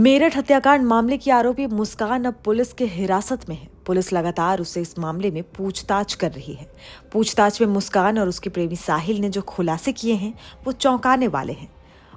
मेरठ हत्याकांड मामले की आरोपी मुस्कान अब पुलिस के हिरासत में है। पुलिस लगातार उससे इस मामले में पूछताछ कर रही है। पूछताछ में मुस्कान और उसके प्रेमी साहिल ने जो खुलासे किए हैं वो चौंकाने वाले हैं।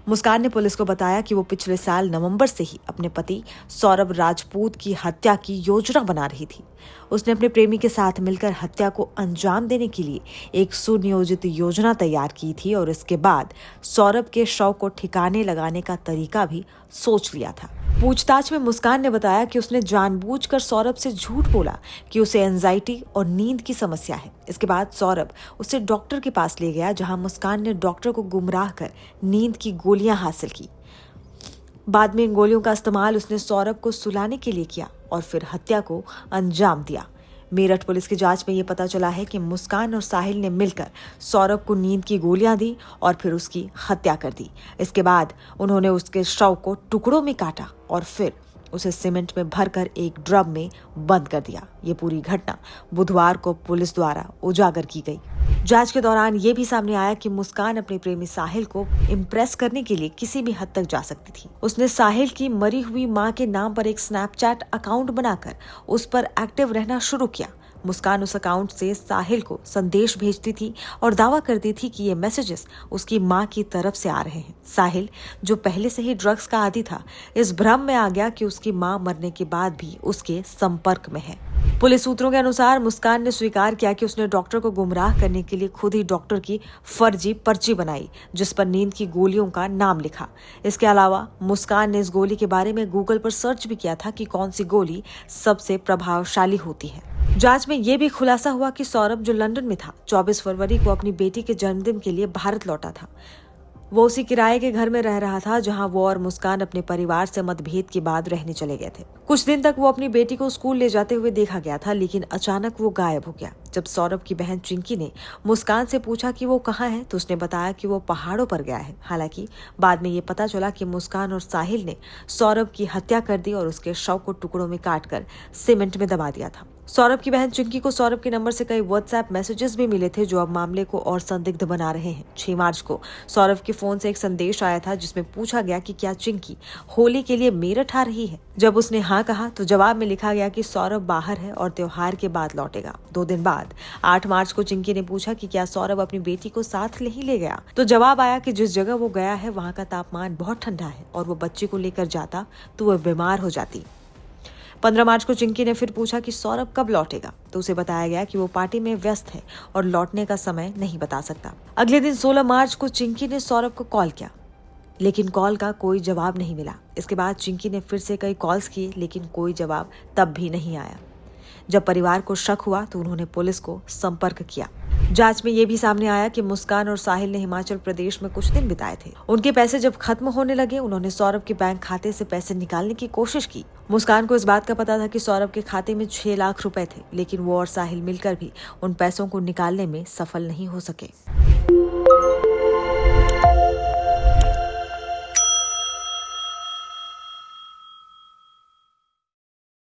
मुस्कान ने पुलिस को बताया कि वो पिछले साल नवंबर से ही अपने पति सौरभ राजपूत की हत्या की योजना बना रही थी। उसने अपने प्रेमी के साथ मिलकर हत्या को अंजाम देने के लिए एक सुनियोजित योजना तैयार की थी और इसके बाद सौरभ के शव को ठिकाने लगाने का तरीका भी सोच लिया था। पूछताछ में मुस्कान ने बताया कि उसने जानबूझकर सौरभ से झूठ बोला कि उसे एंजाइटी और नींद की समस्या है। इसके बाद सौरभ उसे डॉक्टर के पास ले गया, जहां मुस्कान ने डॉक्टर को गुमराह कर नींद की गोलियां हासिल की। बाद में इन गोलियों का इस्तेमाल उसने सौरभ को सुलाने के लिए किया और फिर हत्या को अंजाम दिया। मेरठ पुलिस की जांच में यह पता चला है कि मुस्कान और साहिल ने मिलकर सौरभ को नींद की गोलियां दी और फिर उसकी हत्या कर दी। इसके बाद उन्होंने उसके शव को टुकड़ों में काटा और फिर उसे सीमेंट में भरकर एक ड्रम में बंद कर दिया। ये पूरी घटना बुधवार को पुलिस द्वारा उजागर की गई। जांच के दौरान ये भी सामने आया कि मुस्कान अपने प्रेमी साहिल को इम्प्रेस करने के लिए किसी भी हद तक जा सकती थी। उसने साहिल की मरी हुई मां के नाम पर एक स्नैपचैट अकाउंट बनाकर उस पर एक्टिव रहना शुरू किया। मुस्कान उस अकाउंट से साहिल को संदेश भेजती थी और दावा करती थी कि ये मैसेजेस उसकी मां की तरफ से आ रहे हैं। साहिल, जो पहले से ही ड्रग्स का आदी था, इस भ्रम में आ गया कि उसकी मां मरने के बाद भी उसके संपर्क में है। पुलिस सूत्रों के अनुसार मुस्कान ने स्वीकार किया कि उसने डॉक्टर को गुमराह करने के लिए खुद ही डॉक्टर की फर्जी पर्ची बनाई, जिस पर नींद की गोलियों का नाम लिखा। इसके अलावा मुस्कान ने इस गोली के बारे में गूगल पर सर्च भी किया था कि कौन सी गोली सबसे प्रभावशाली होती है। जांच में यह भी खुलासा हुआ कि सौरभ, जो लंदन में था, 24 फरवरी को अपनी बेटी के जन्मदिन के लिए भारत लौटा था। वो उसी किराए के घर में रह रहा था जहां वो और मुस्कान अपने परिवार से मतभेद के बाद रहने चले गए थे। कुछ दिन तक वो अपनी बेटी को स्कूल ले जाते हुए देखा गया था, लेकिन अचानक वो गायब हो गया। जब सौरभ की बहन चिंकी ने मुस्कान से पूछा कि वो कहाँ है, तो उसने बताया कि वो पहाड़ों पर गया है। हालांकि बाद में ये पता चला कि मुस्कान और साहिल ने सौरभ की हत्या कर दी और उसके शव को टुकड़ों में काटकर सीमेंट में दबा दिया था। सौरभ की बहन चिंकी को सौरभ के नंबर से कई व्हाट्सएप मैसेजेस भी मिले थे, जो अब मामले को और संदिग्ध बना रहे हैं। 6 मार्च को सौरभ के फोन से एक संदेश आया था जिसमें पूछा गया कि क्या चिंकी होली के लिए मेरठ आ रही है। जब उसने हाँ कहा तो जवाब में लिखा गया कि सौरभ बाहर है और त्योहार के बाद लौटेगा। 2 दिन बाद 8 मार्च को चिंकी ने पूछा कि क्या सौरभ अपनी बेटी को साथ नहीं ले गया, तो जवाब आया कि जिस जगह वो गया है वहाँ का तापमान बहुत ठंडा है और वो बच्चे को लेकर जाता तो वह बीमार हो जाती। 15 मार्च को चिंकी ने फिर पूछा कि सौरभ कब लौटेगा, तो उसे बताया गया कि वो पार्टी में व्यस्त है और लौटने का समय नहीं बता सकता। अगले दिन 16 मार्च को चिंकी ने सौरभ को कॉल किया, लेकिन कॉल का कोई जवाब नहीं मिला। इसके बाद चिंकी ने फिर से कई कॉल्स किए, लेकिन कोई जवाब तब भी नहीं आया। जब परिवार को शक हुआ तो उन्होंने पुलिस को संपर्क किया। जांच में यह भी सामने आया कि मुस्कान और साहिल ने हिमाचल प्रदेश में कुछ दिन बिताए थे। उनके पैसे जब खत्म होने लगे, उन्होंने सौरभ के बैंक खाते से पैसे निकालने की कोशिश की। मुस्कान को इस बात का पता था कि सौरभ के खाते में 6 लाख रुपए थे, लेकिन वो और साहिल मिलकर भी उन पैसों को निकालने में सफल नहीं हो सके।